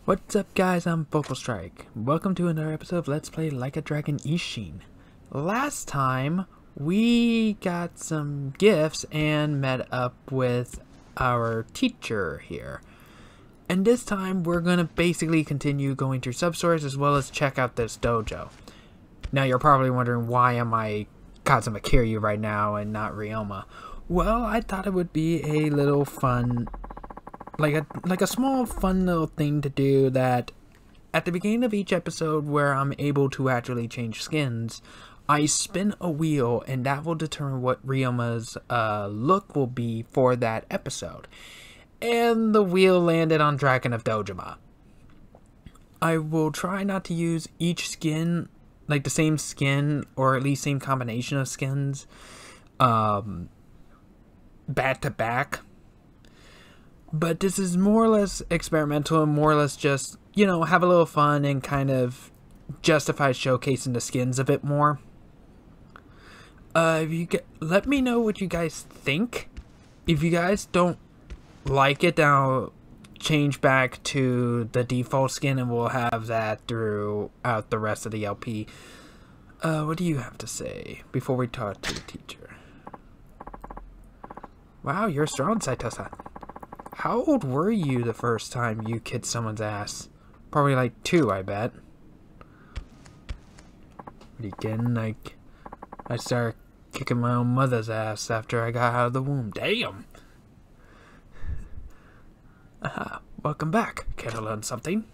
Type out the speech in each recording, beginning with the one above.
What's up guys, I'm Vocal Strike. Welcome to another episode of Let's Play Like a Dragon Ishin. Last time, we got some gifts and met up with our teacher here. And this time, we're going to basically continue going through sub-stories as well as check out this dojo. Now you're probably wondering why am I Kazuma Kiryu right now and not Ryoma. Well, I thought it would be a little fun... Like a small fun little thing to do that at the beginning of each episode where I'm able to actually change skins, I spin a wheel and that will determine what Ryoma's look will be for that episode. And the wheel landed on Dragon of Dojima. I will try not to use each skin, like the same skin or at least same combination of skins, back to back. But this is more or less experimental and more or less just, you know, have a little fun and kind of justify showcasing the skins a bit more. Let me know what you guys think. If you guys don't like it, then I'll change back to the default skin and we'll have that throughout the rest of the LP. What do you have to say before we talk to the teacher? Wow, you're strong, Saito-san. How old were you the first time you kicked someone's ass? Probably like 2, I bet. What are you getting? Like, I started kicking my own mother's ass after I got out of the womb. Damn! Aha, welcome back. Care to learn something?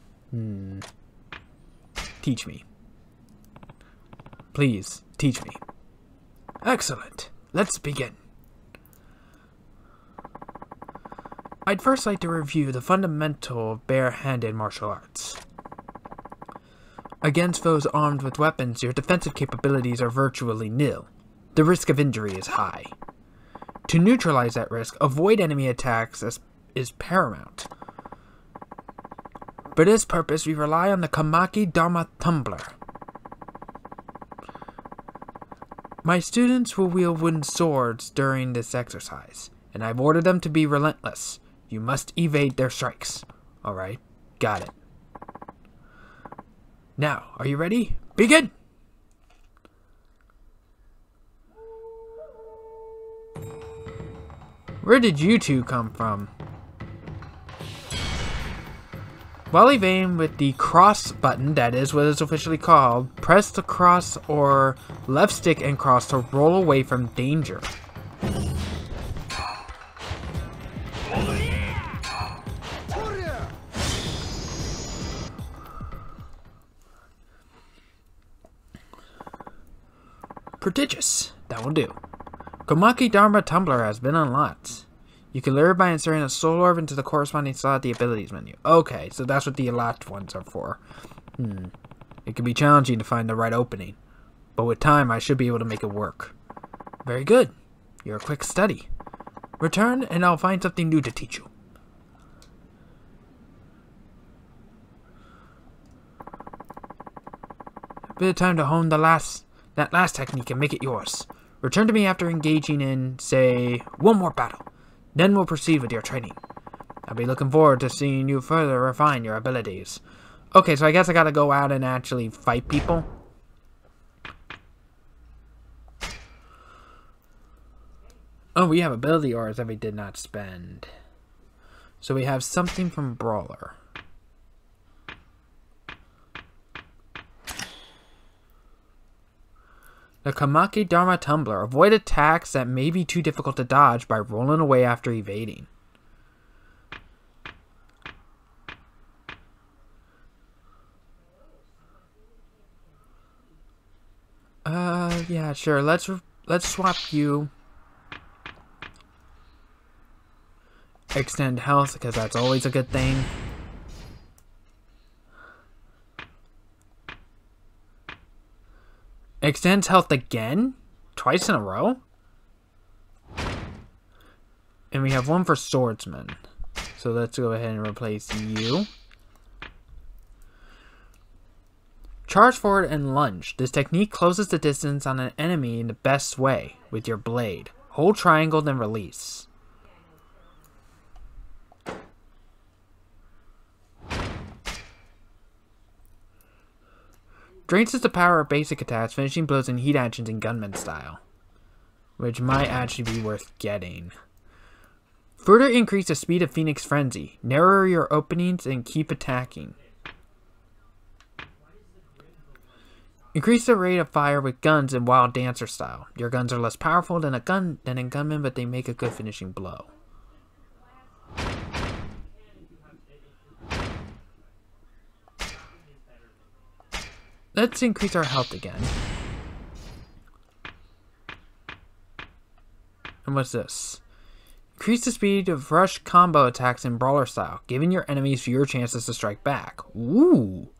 Teach me. Please, teach me. Excellent. Let's begin. I'd first like to review the fundamental of bare-handed martial arts. Against foes armed with weapons, your defensive capabilities are virtually nil. The risk of injury is high. To neutralize that risk, avoid enemy attacks is paramount. For this purpose, we rely on the Kamaki Dharma Tumbler. My students will wield wooden swords during this exercise, and I've ordered them to be relentless. You must evade their strikes. Alright, got it. Now, are you ready? Begin! Where did you two come from? While evading with the cross button, that is what it's officially called, press the cross or left stick and cross to roll away from danger. Prodigious. That will do. Komaki Dharma Tumbler has been unlocked. You can lure by inserting a soul orb into the corresponding slot at the abilities menu. Okay, so that's what the unlocked ones are for. It can be challenging to find the right opening, but with time I should be able to make it work. Very good. You're a quick study. Return and I'll find something new to teach you. A bit of time to hone that last technique and make it yours. Return to me after engaging in, say, one more battle. Then we'll proceed with your training. I'll be looking forward to seeing you further refine your abilities. Okay, so I guess I gotta go out and actually fight people. Oh, we have ability ores that we did not spend. So we have something from Brawler. The Kamaki Dharma Tumbler. Avoid attacks that may be too difficult to dodge by rolling away after evading. Yeah, sure. Let's swap you. Extend health, because that's always a good thing. Extends health again? Twice in a row? And we have one for Swordsman. So let's go ahead and replace you. Charge forward and lunge. This technique closes the distance on an enemy in the best way with your blade. Hold triangle, then release. Drains us the power of basic attacks, finishing blows, and heat actions in gunman style. Which might actually be worth getting. Further increase the speed of Phoenix Frenzy. Narrow your openings and keep attacking. Increase the rate of fire with guns in Wild Dancer style. Your guns are less powerful than in Gunman, but they make a good finishing blow. Let's increase our health again. And what's this? Increase the speed of rush combo attacks in Brawler style, giving your enemies fewer chances to strike back. Ooh!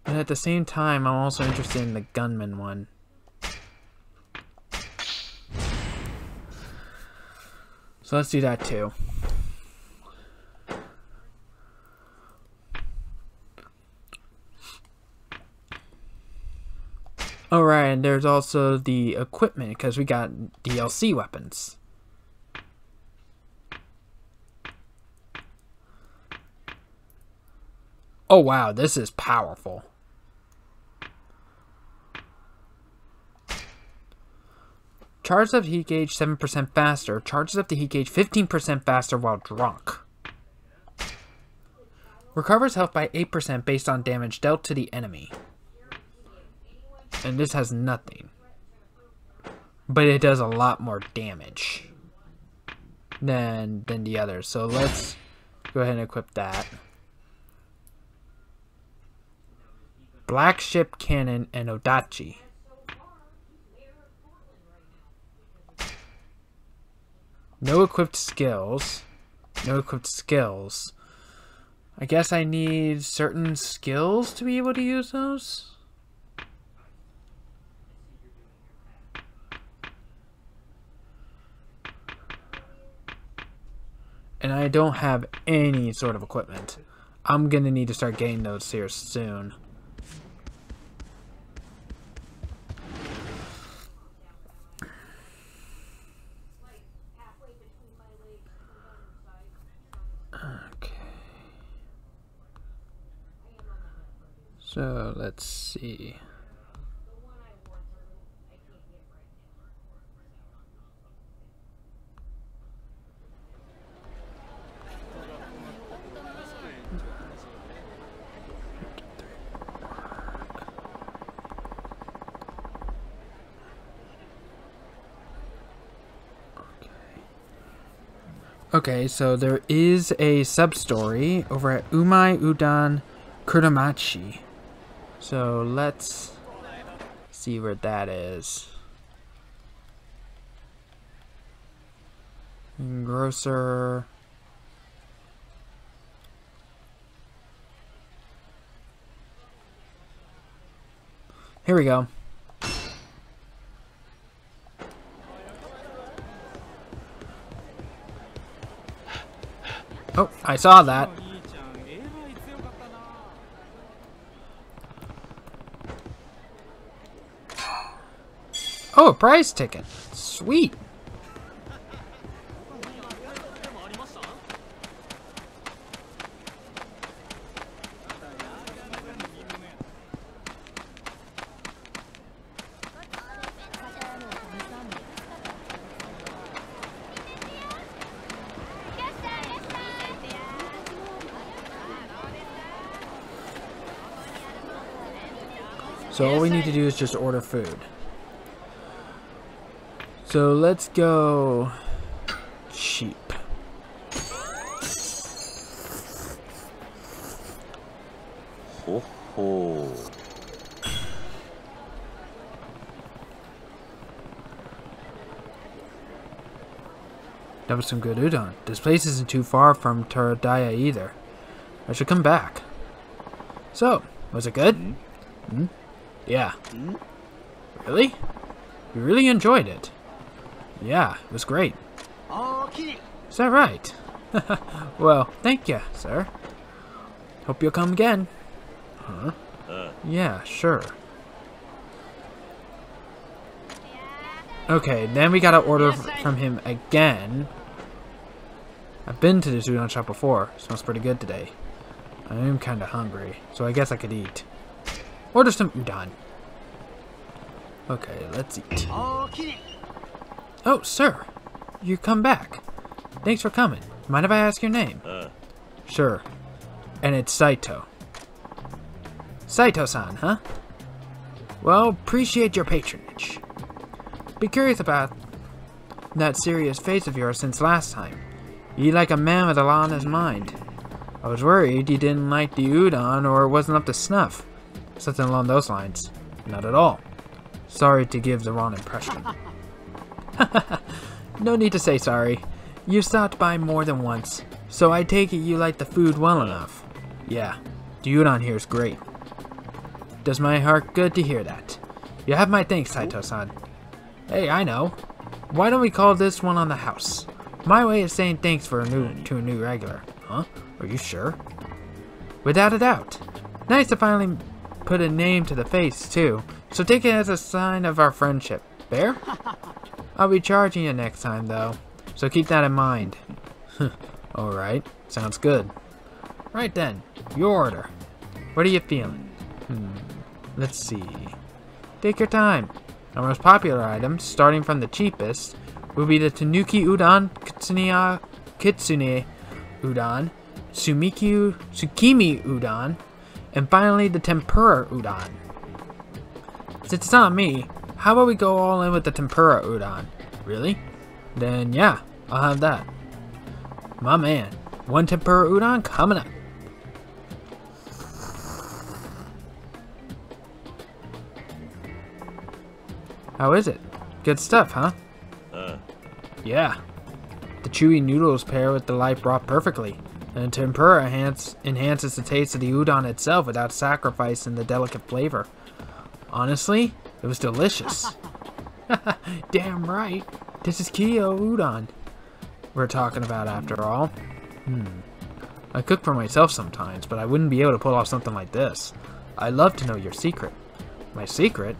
But at the same time, I'm also interested in the Gunman one. So let's do that too. Alright, and there's also the equipment, because we got DLC weapons. Oh wow, this is powerful. Charges up heat gauge 7% faster. Charges up the heat gauge 15% faster while drunk. Recovers health by 8% based on damage dealt to the enemy. And this has nothing. But it does a lot more damage than the others. So let's go ahead and equip that. Black Ship Cannon and Odachi. No equipped skills. No equipped skills. I guess I need certain skills to be able to use those. And I don't have any sort of equipment. I'm gonna need to start getting those here soon. Okay. So let's see. Okay, so there is a sub-story over at Umai Udon Kuramachi. So let's see where that is. Grocer. Here we go. Oh, I saw that. Oh, a prize ticket. Sweet. So all we need to do is just order food. So let's go cheap. Ho ho. That was some good udon. This place isn't too far from Taradaya either. I should come back. So, was it good? Hmm? Yeah. Really? You really enjoyed it? Yeah, it was great. Is that right? Well, thank you, sir. Hope you'll come again. Huh? Yeah, sure. Okay, then we gotta order from him again. I've been to this udon shop before. Smells pretty good today. I am kinda hungry, so I guess I could eat. Order some udon. Okay, let's eat. Oh, sir. You come back. Thanks for coming. Mind if I ask your name? Sure. And it's Saito. Saito-san, huh? Well, appreciate your patronage. Be curious about that serious face of yours since last time. You like a man with a lot on his mind. I was worried you didn't like the udon or it wasn't up to snuff. Something along those lines. Not at all. Sorry to give the wrong impression. No need to say sorry. You stopped by more than once, so I take it you like the food well enough. Yeah, the udon here is great. Does my heart good to hear that. You have my thanks, Saito-san. Hey, I know. Why don't we call this one on the house? My way of saying thanks to a new regular. Huh? Are you sure? Without a doubt. Nice to finally put a name to the face, too. So take it as a sign of our friendship. Fair? I'll be charging you next time, though. So keep that in mind. Alright. Sounds good. Right then. Your order. What are you feeling? Let's see. Take your time. Our most popular items, starting from the cheapest, will be the Tanuki Udon, Kitsune Udon, Tsukimi Udon, and finally the Tempura Udon. Since it's not me, how about we go all in with the Tempura Udon? Really? Then yeah, I'll have that. My man, one Tempura Udon coming up. How is it? Good stuff, huh? Yeah. The chewy noodles pair with the light broth perfectly, and tempura enhances the taste of the udon itself without sacrificing the delicate flavor. Honestly, it was delicious. Damn right. This is Kyo udon we're talking about after all. I cook for myself sometimes, but I wouldn't be able to pull off something like this. I'd love to know your secret. My secret?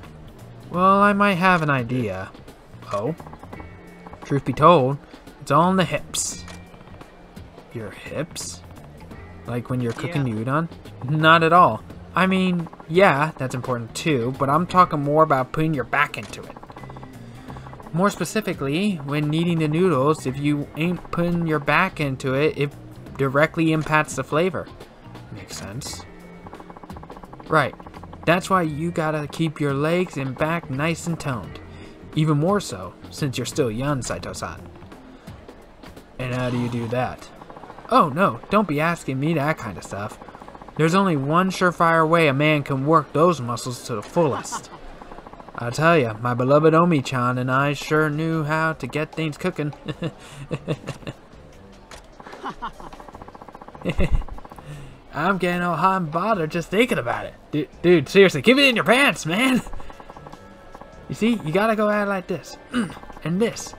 Well, I might have an idea. Oh? Truth be told, it's all in the hips. Your hips? Like when you're cooking the udon? Not at all. I mean, yeah, that's important too, but I'm talking more about putting your back into it. More specifically, when kneading the noodles, if you ain't putting your back into it, it directly impacts the flavor. Makes sense. Right. That's why you gotta keep your legs and back nice and toned. Even more so, since you're still young, Saito-san. And how do you do that? Oh no, don't be asking me that kind of stuff. There's only one surefire way a man can work those muscles to the fullest. I'll tell ya, my beloved Omi-chan and I sure knew how to get things cooking. I'm getting all hot and bothered just thinking about it. Dude, seriously, keep it in your pants, man. You see, you gotta go at it like this. And this.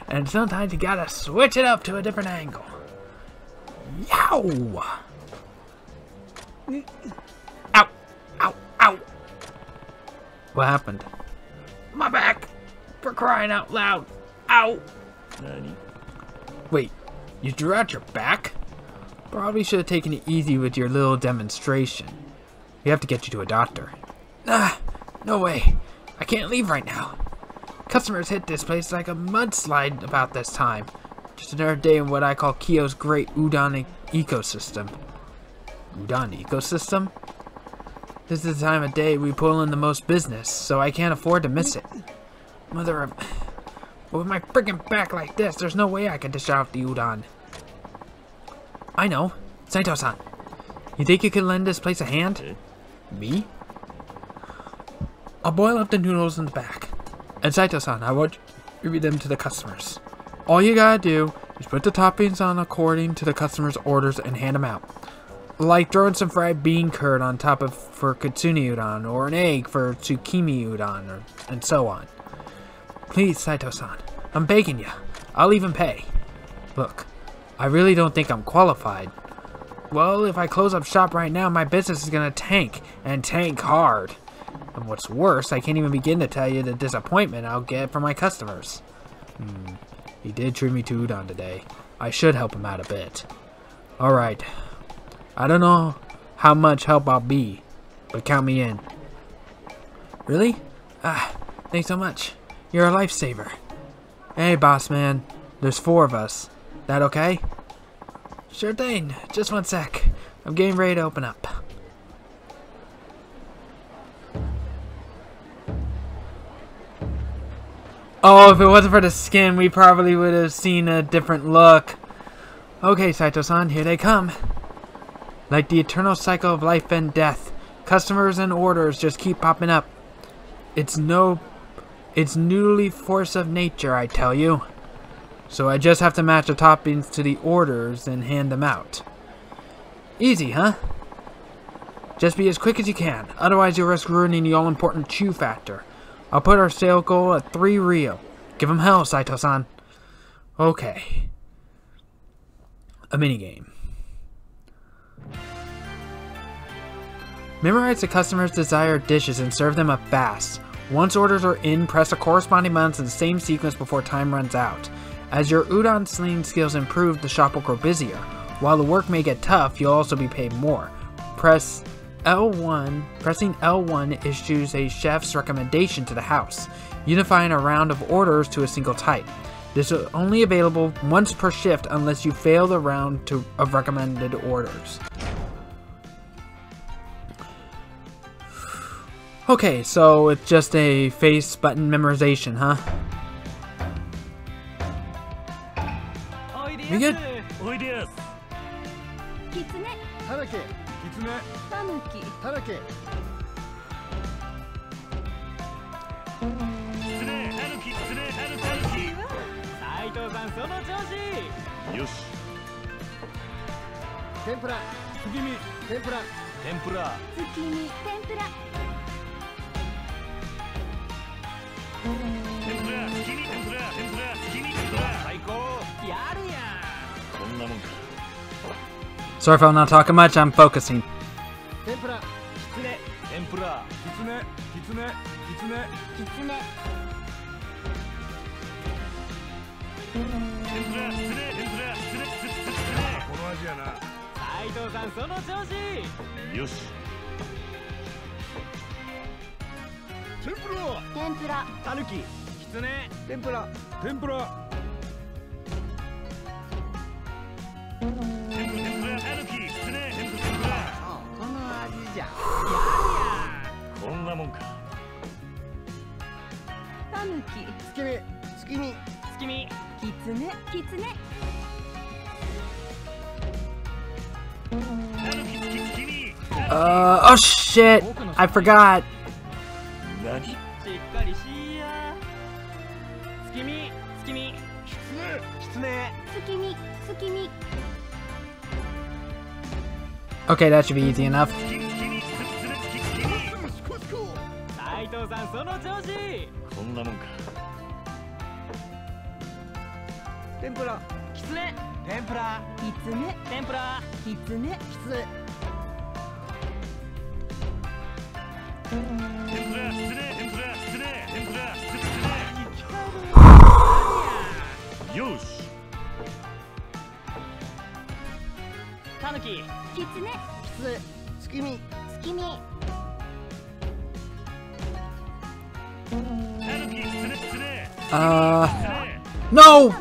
And sometimes you gotta switch it up to a different angle. Yow! Ow! Ow! Ow! What happened? My back! For crying out loud! Ow! Nani? Wait, you drew out your back? Probably should have taken it easy with your little demonstration. We have to get you to a doctor. No way. I can't leave right now. Customers hit this place like a mudslide about this time. Just another day in what I call Kyo's great udon ecosystem. Udon ecosystem? This is the time of day we pull in the most business, so I can't afford to miss it. Mother of... But with my freaking back like this, there's no way I can dish out the udon. I know. Saito-san. You think you could lend this place a hand? Me? I'll boil up the noodles in the back. And Saito-san, I want you to distribute them to the customers. All you gotta do is put the toppings on according to the customer's orders and hand them out. Like throwing some fried bean curd on top of for Kitsune udon, or an egg for Tsukimi udon, and so on. Please, Saito-san, I'm begging you. I'll even pay. Look, I really don't think I'm qualified. Well, if I close up shop right now, my business is gonna tank, and tank hard. And what's worse, I can't even begin to tell you the disappointment I'll get from my customers. He did treat me to udon today. I should help him out a bit. Alright. I don't know how much help I'll be, but count me in. Really? Thanks so much. You're a lifesaver. Hey, boss man. There's 4 of us. That okay? Sure thing. Just one sec. I'm getting ready to open up. Oh, if it wasn't for the skin, we probably would have seen a different look. Okay, Saito-san, here they come. Like the eternal cycle of life and death, customers and orders just keep popping up. It's newly force of nature, I tell you. So I just have to match the toppings to the orders and hand them out. Easy, huh? Just be as quick as you can, otherwise you'll risk ruining the all-important chew factor. I'll put our sale goal at 3 Rio. Give him hell, Saito-san. Okay. A minigame. Memorize the customer's desired dishes and serve them up fast. Once orders are in, press the corresponding buttons in the same sequence before time runs out. As your udon slinging skills improve, the shop will grow busier. While the work may get tough, you'll also be paid more. Pressing L1 issues a chef's recommendation to the house, unifying a round of orders to a single type. This is only available once per shift unless you fail the round of recommended orders. Okay, so it's just a face button memorization, huh? We good? Sorry if I'm not talking much, I'm focusing. Oh shit! I forgot. Okay, that should be easy enough. No!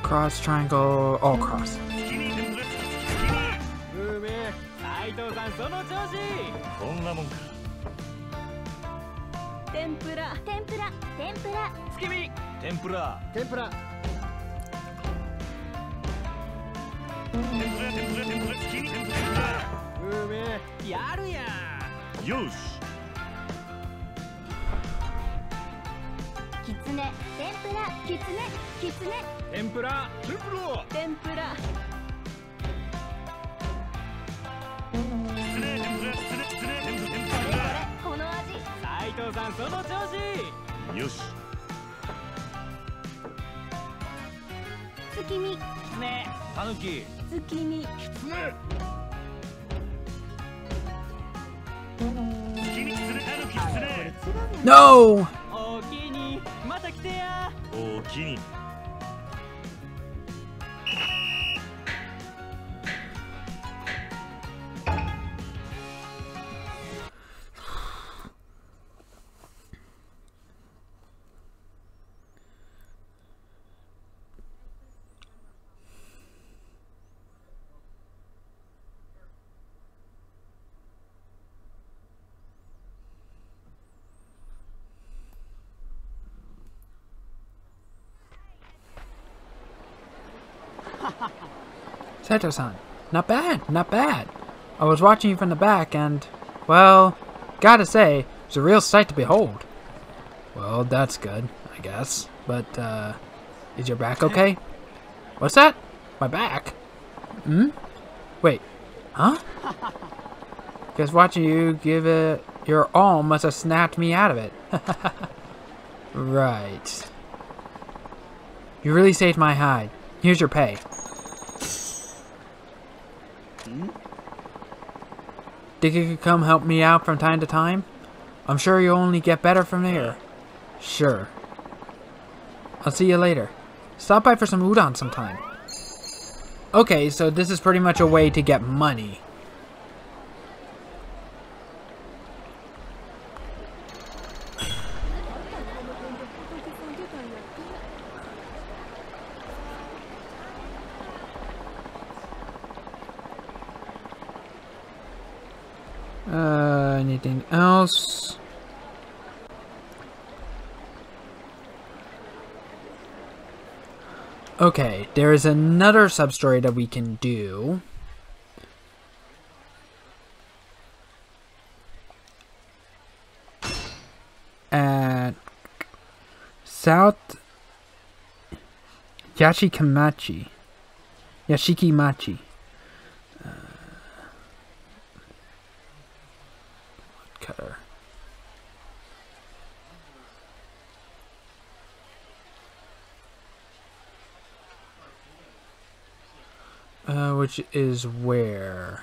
Cross, triangle, all cross. No! お気にまた来てや。おきに。Sato-san, not bad, not bad. I was watching you from the back and, well, gotta say, it's a real sight to behold. Well, that's good, I guess. But, is your back okay? What's that? My back? Hmm? Wait, huh? Guess watching you give it your all must have snapped me out of it. Right. You really saved my hide. Here's your pay. Think you could come help me out from time to time? I'm sure you'll only get better from there. Sure. I'll see you later. Stop by for some udon sometime. Okay, so this is pretty much a way to get money. Anything else? Okay, there is another sub-story that we can do. At South Yashikimachi. Cutter. Which is where?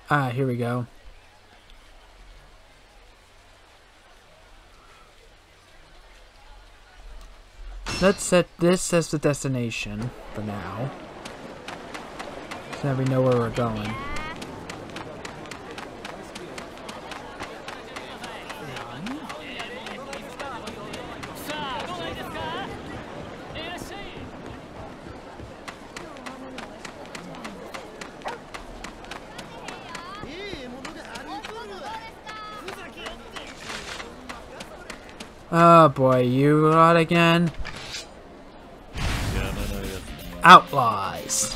Ah, here we go. Let's set this as the destination for now. So that we know where we're going. Oh boy, you lot again? Outlaws.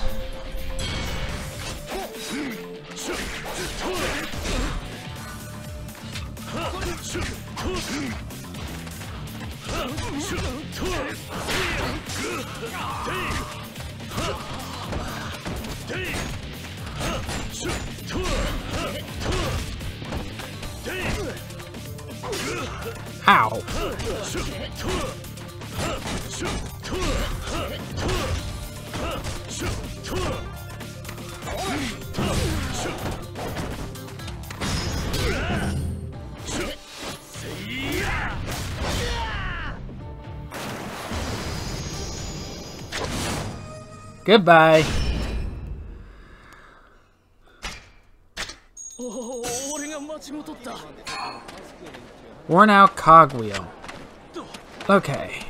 Ow. Goodbye. Worn out cogwheel. Okay.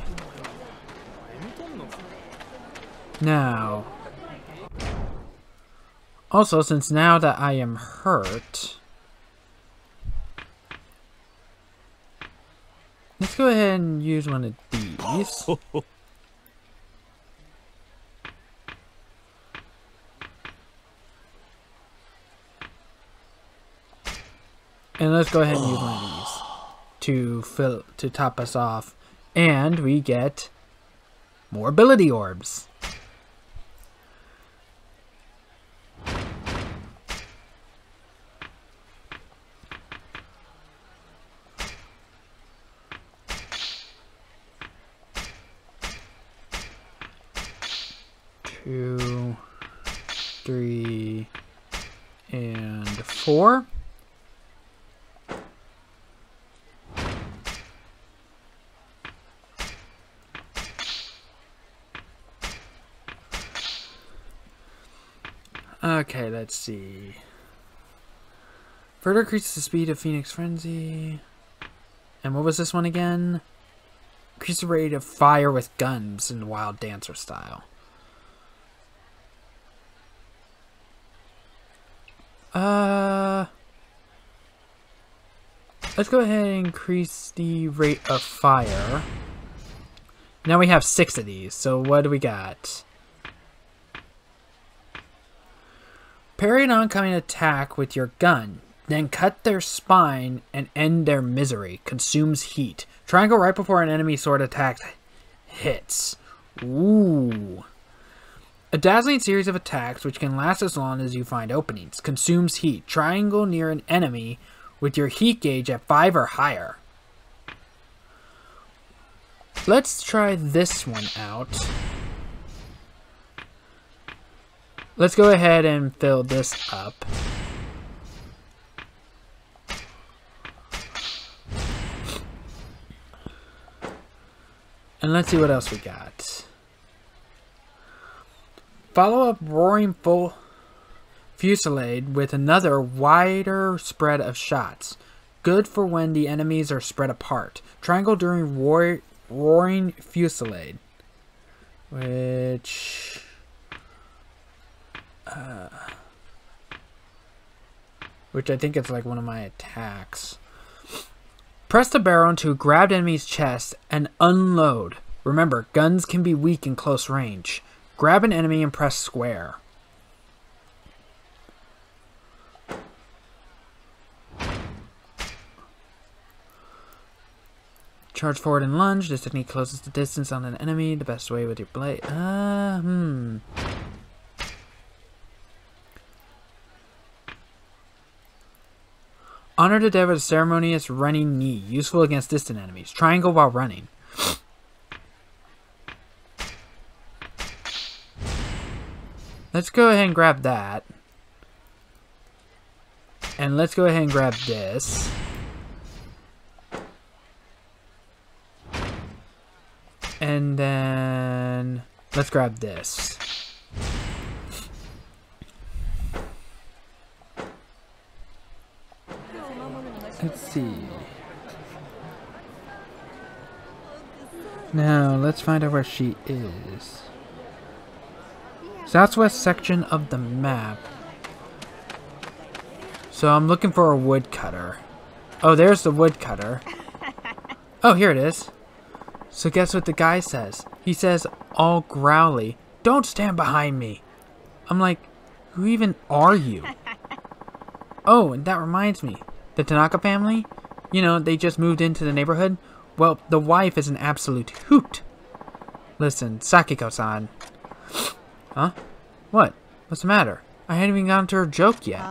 Now. Also, since now that I am hurt, let's go ahead and use one of these. And let's go ahead and use one of these to top us off, and we get more ability orbs. Two, three, and four. Let's see. Further increases the speed of Phoenix Frenzy. And what was this one again? Increase the rate of fire with guns in the Wild Dancer style. Let's go ahead and increase the rate of fire. Now we have 6 of these, so what do we got? Parry an oncoming attack with your gun. Then cut their spine and end their misery. Consumes heat. Triangle right before an enemy sword attack hits. Ooh. A dazzling series of attacks which can last as long as you find openings. Consumes heat. Triangle near an enemy with your heat gauge at 5 or higher. Let's try this one out. Let's go ahead and fill this up. And let's see what else we got. Follow up Roaring Full Fusillade with another wider spread of shots. Good for when the enemies are spread apart. Triangle during Roaring Fusillade. Which... which I think it's like one of my attacks. Press the barrel into a grabbed enemy's chest and unload. Remember, guns can be weak in close range. Grab an enemy and press square. Charge forward and lunge. This technique closes the distance on an enemy the best way with your blade. Honor the dead with a ceremonious running knee. Useful against distant enemies. Triangle while running. Let's go ahead and grab that. And let's go ahead and grab this. And then let's grab this. Let's see. Now, let's find out where she is. Southwest section of the map. So I'm looking for a woodcutter. Oh, there's the woodcutter. Oh, here it is. So guess what the guy says? He says, all growly, "Don't stand behind me." I'm like, who even are you? Oh, and that reminds me. The Tanaka family? You know, they just moved into the neighborhood. Well, the wife is an absolute hoot. Listen, Sakiko-san. Huh? What? What's the matter? I hadn't even gotten to her joke yet.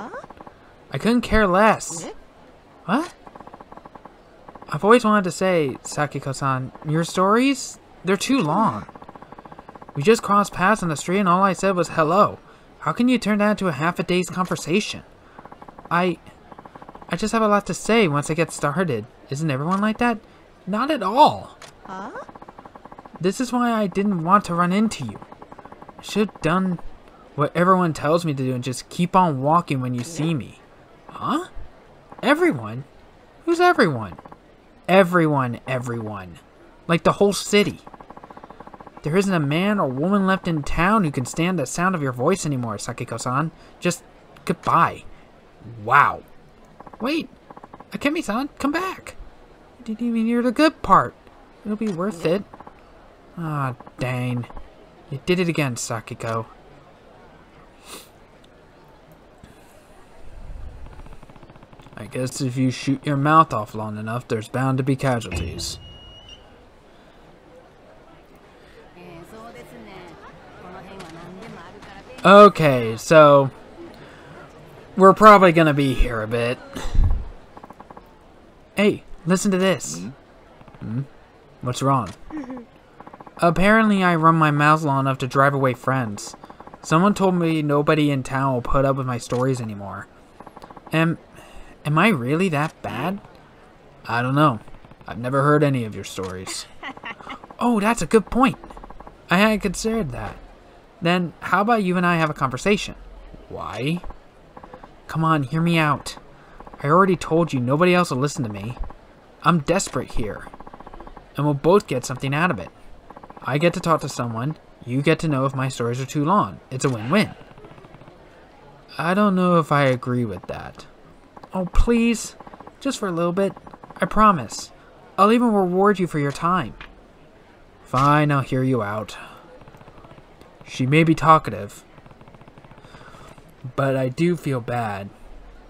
I couldn't care less. What? I've always wanted to say, Sakiko-san, your stories? They're too long. We just crossed paths on the street and all I said was hello. How can you turn that into a half a day's conversation? I just have a lot to say once I get started. Isn't everyone like that? Not at all. Huh? This is why I didn't want to run into you. I should have done what everyone tells me to do and just keep on walking when you see me. Huh? Everyone? Who's everyone? Everyone. Like the whole city. There isn't a man or woman left in town who can stand the sound of your voice anymore, Sakiko-san. Just goodbye. Wow. Wait, Akemi-san, come back. I didn't even hear the good part. It'll be worth it. Ah, dang. You did it again, Sakiko. I guess if you shoot your mouth off long enough, there's bound to be casualties. Okay, so we're probably gonna be here a bit. Hey, listen to this. What's wrong? Apparently I run my mouth long enough to drive away friends. Someone told me nobody in town will put up with my stories anymore. Am I really that bad? I don't know. I've never heard any of your stories. Oh, that's a good point. I hadn't considered that. Then how about you and I have a conversation? Why? Come on, hear me out. I already told you nobody else will listen to me. I'm desperate here. And we'll both get something out of it. I get to talk to someone. You get to know if my stories are too long. It's a win-win. I don't know if I agree with that. Oh, please. Just for a little bit. I promise. I'll even reward you for your time. Fine, I'll hear you out. She may be talkative, but I do feel bad.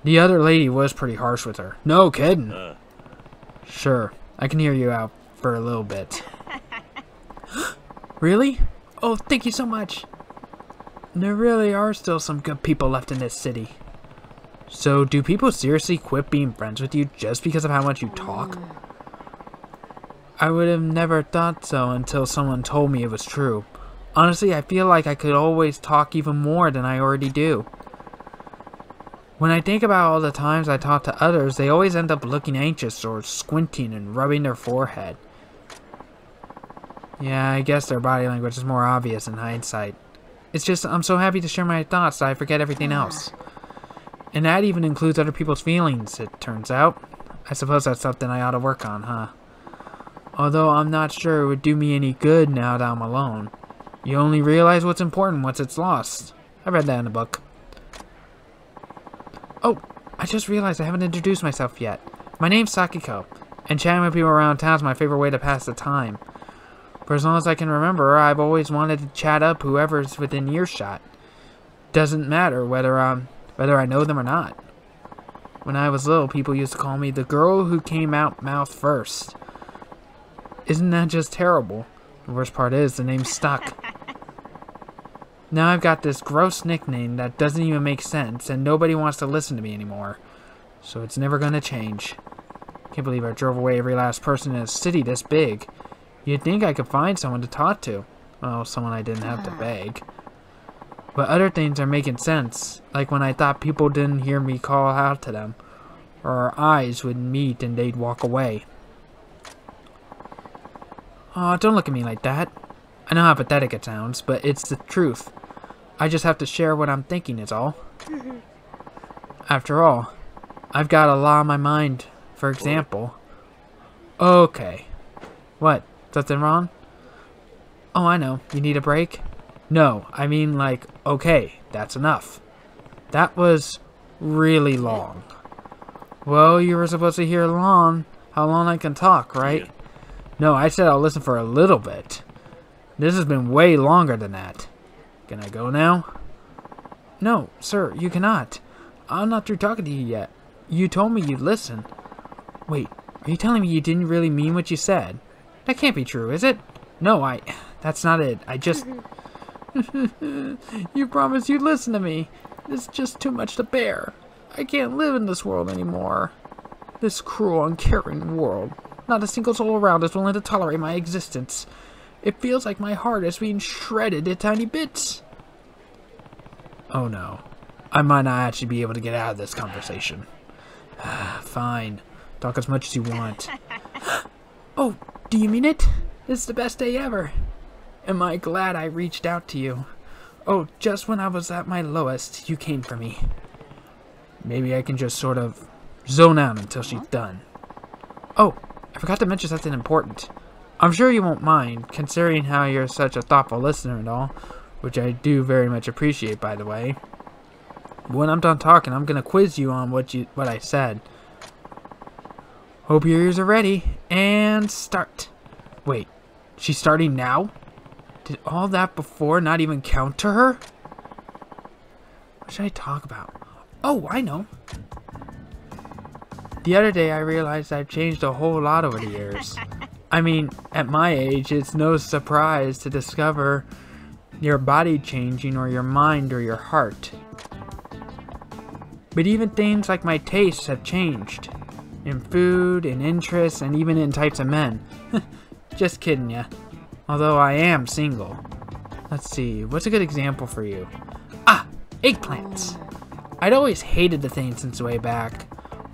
The other lady was pretty harsh with her. No kidding. Sure, I can hear you out for a little bit. Really? Oh, thank you so much. There really are still some good people left in this city. So, do people seriously quit being friends with you just because of how much you talk? I would have never thought so until someone told me it was true. Honestly, I feel like I could always talk even more than I already do. When I think about all the times I talk to others, they always end up looking anxious or squinting and rubbing their forehead. Yeah, I guess their body language is more obvious in hindsight. It's just, I'm so happy to share my thoughts that I forget everything else. And that even includes other people's feelings, it turns out. I suppose that's something I ought to work on, huh? Although I'm not sure it would do me any good now that I'm alone. You only realize what's important once it's lost. I read that in a book. Oh, I just realized I haven't introduced myself yet. My name's Sakiko, and chatting with people around town is my favorite way to pass the time. For as long as I can remember, I've always wanted to chat up whoever's within earshot. Doesn't matter whether I know them or not. When I was little, people used to call me the girl who came out mouth first. Isn't that just terrible? The worst part is, the name stuck. Now I've got this gross nickname that doesn't even make sense, and nobody wants to listen to me anymore. So it's never gonna change. Can't believe I drove away every last person in a city this big. You'd think I could find someone to talk to. Well, someone I didn't have to beg. But other things are making sense, like when I thought people didn't hear me call out to them, or our eyes would meet and they'd walk away. Aw, don't look at me like that. I know how pathetic it sounds, but it's the truth. I just have to share what I'm thinking is all. After all, I've got a lot on my mind, for example. Okay. What? Something wrong? Oh, I know. You need a break? No, I mean like, okay, that's enough. That was really long. Well, you were supposed to hear how long I can talk, right? Yeah. No, I said I'll listen for a little bit. This has been way longer than that. Can I go now? No, sir, you cannot. I'm not through talking to you yet. You told me you'd listen. Wait, are you telling me you didn't really mean what you said? That can't be true, is it? No, that's not it. I just... You promised you'd listen to me. It's just too much to bear. I can't live in this world anymore. This cruel, uncaring world. Not a single soul around is willing to tolerate my existence. It feels like my heart is being shredded to tiny bits. Oh no. I might not actually be able to get out of this conversation. Fine. Talk as much as you want. Oh, do you mean it? It's the best day ever. Am I glad I reached out to you? Oh, just when I was at my lowest, you came for me. Maybe I can just sort of zone out until she's done. Oh, I forgot to mention something important. I'm sure you won't mind, considering how you're such a thoughtful listener and all, which I do very much appreciate, by the way. When I'm done talking, I'm gonna quiz you on what I said. Hope your ears are ready, and start. Wait, she's starting now? Did all that before not even count to her? What should I talk about? Oh, I know. The other day I realized I've changed a whole lot over the years. I mean, at my age, it's no surprise to discover your body changing or your mind or your heart. But even things like my tastes have changed. In food, in interests, and even in types of men. Just kidding ya. Although I am single. Let's see, what's a good example for you? Ah, eggplants! I'd always hated the thing since way back.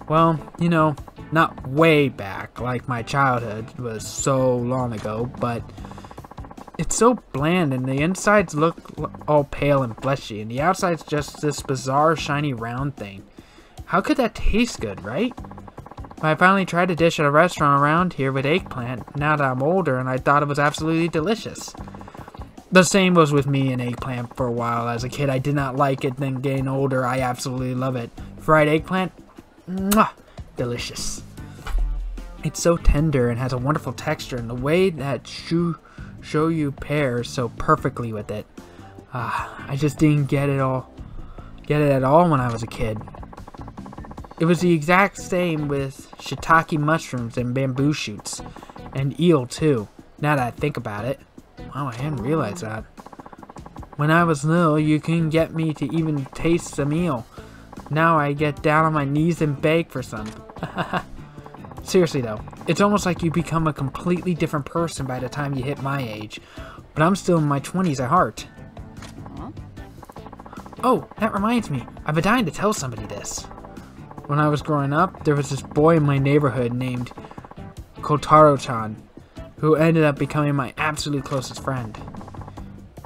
Well, you know, not way back, like my childhood was so long ago, but it's so bland, and the insides look all pale and fleshy, and the outside's just this bizarre shiny round thing. How could that taste good, right? I finally tried a dish at a restaurant around here with eggplant, now that I'm older, and I thought it was absolutely delicious. The same was with me and eggplant for a while. As a kid, I did not like it, then getting older, I absolutely love it. Fried eggplant? Mwah! Delicious. It's so tender and has a wonderful texture, and the way that shoyu pairs so perfectly with it. I just didn't get it at all when I was a kid. It was the exact same with shiitake mushrooms and bamboo shoots. And eel too, now that I think about it. Wow, I hadn't realized that. When I was little, you couldn't get me to even taste some eel. Now I get down on my knees and beg for some. Seriously though, it's almost like you become a completely different person by the time you hit my age. But I'm still in my 20s at heart. Oh, that reminds me. I've been dying to tell somebody this. When I was growing up, there was this boy in my neighborhood named Kotaro-chan, who ended up becoming my absolute closest friend.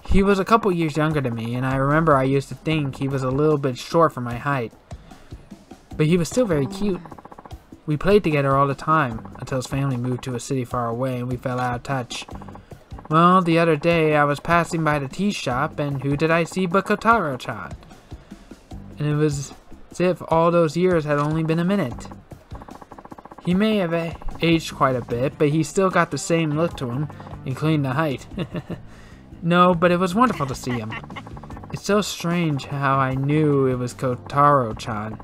He was a couple years younger than me, and I remember I used to think he was a little bit short for my height. But he was still very cute. We played together all the time, until his family moved to a city far away and we fell out of touch. Well, the other day I was passing by the tea shop, and who did I see but Kotaro-chan? And it was as if all those years had only been a minute. He may have aged quite a bit, but he still got the same look to him, including the height. No, but it was wonderful to see him. It's so strange how I knew it was Kotaro-chan,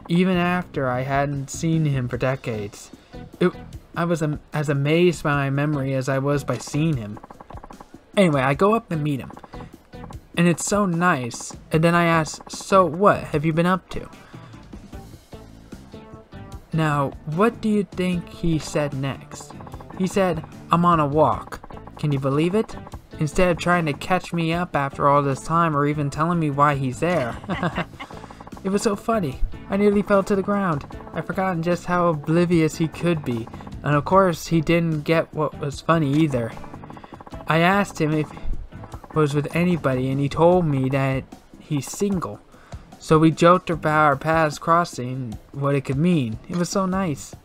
even after I hadn't seen him for decades. I was as amazed by my memory as I was by seeing him. Anyway, I go up and meet him. And it's so nice. And then I ask, so what have you been up to? Now, what do you think he said next? He said, I'm on a walk. Can you believe it? Instead of trying to catch me up after all this time or even telling me why he's there. It was so funny. I nearly fell to the ground. I'd forgotten just how oblivious he could be. And of course, he didn't get what was funny either. I asked him if he was with anybody, and he told me that he's single. So we joked about our paths crossing, what it could mean. It was so nice.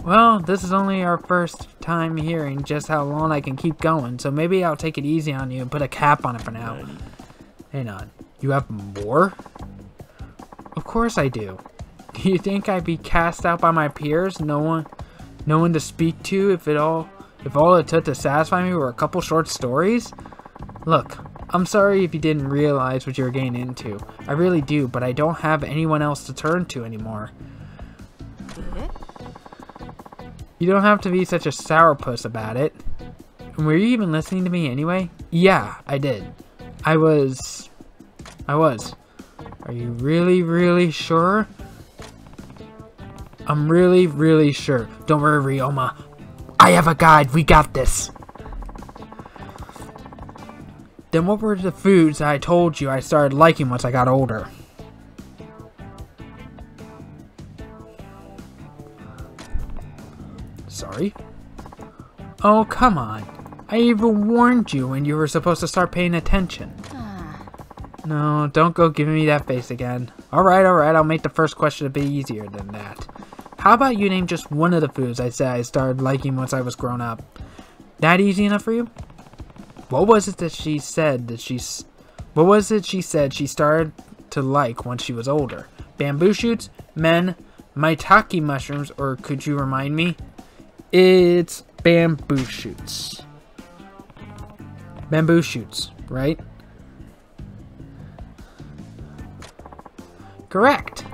Well, this is only our first time hearing just how long I can keep going, so maybe I'll take it easy on you and put a cap on it for now. Hang on, you have more? Of course I do. Do you think I'd be cast out by my peers? No one to speak to if all it took to satisfy me were a couple short stories? Look, I'm sorry if you didn't realize what you were getting into. I really do, but I don't have anyone else to turn to anymore. You don't have to be such a sourpuss about it. And were you even listening to me anyway? Yeah, I did. I was. Are you really, really sure? I'm really, really sure. Don't worry, Ryoma. I have a guide. We got this. Then what were the foods that I told you I started liking once I got older? Sorry? Oh, come on. I even warned you when you were supposed to start paying attention. No, don't go giving me that face again. Alright, I'll make the first question a bit easier than that. How about you name just one of the foods I said I started liking once I was grown up? That easy enough for you? What was it that she said she started to like once she was older? Bamboo shoots, men, maitake mushrooms, or could you remind me? It's bamboo shoots. Bamboo shoots, right? Correct.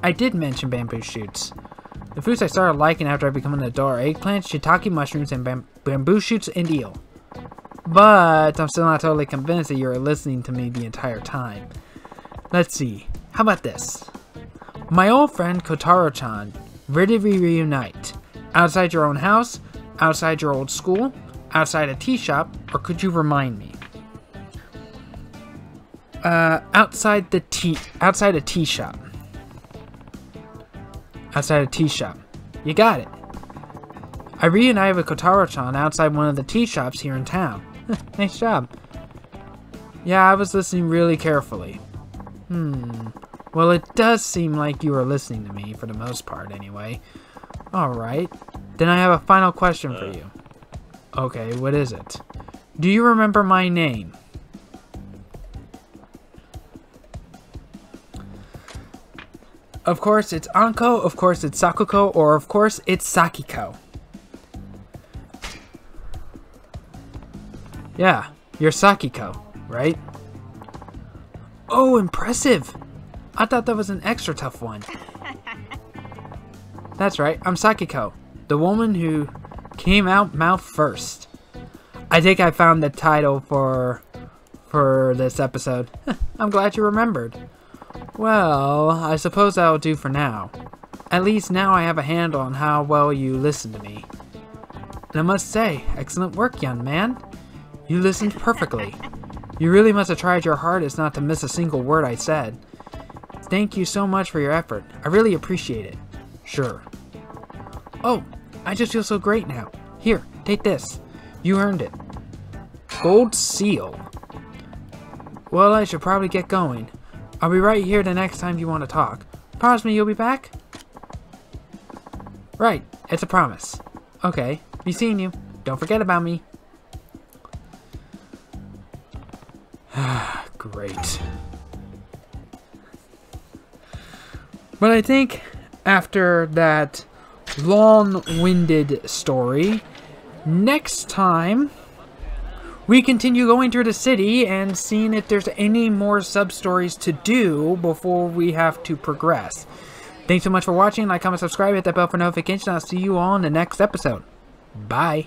I did mention bamboo shoots. The foods I started liking after I became an adult are eggplant, shiitake mushrooms, and bamboo shoots and eel. But I'm still not totally convinced that you were listening to me the entire time. Let's see. How about this? My old friend Kotaro-chan, where did we reunite? Outside your own house? Outside your old school? Outside a tea shop? Or could you remind me? Outside a tea shop. Outside a tea shop. You got it. I reunited with Kotaro-chan outside one of the tea shops here in town. Nice job. Yeah, I was listening really carefully. Well, it does seem like you were listening to me, for the most part, anyway. Alright. Then I have a final question for you. Okay, what is it? Do you remember my name? Of course, it's Anko, of course, it's Sakiko, or of course, it's Sakiko. Yeah, you're Sakiko, right? Oh, impressive! I thought that was an extra tough one. That's right, I'm Sakiko, the woman who came out mouth first. I think I found the title for this episode. I'm glad you remembered. Well, I suppose that'll do for now. At least now I have a handle on how well you listen to me. And I must say, excellent work, young man. You listened perfectly. You really must have tried your hardest not to miss a single word I said. Thank you so much for your effort. I really appreciate it. Sure. Oh, I just feel so great now. Here, take this. You earned it. Gold seal. Well, I should probably get going. I'll be right here the next time you want to talk. Promise me you'll be back? Right, it's a promise. Okay, be seeing you. Don't forget about me. Great. But I think after that long-winded story, next time we continue going through the city and seeing if there's any more sub-stories to do before we have to progress. Thanks so much for watching. Like, comment, subscribe, hit that bell for notifications. I'll see you all in the next episode. Bye.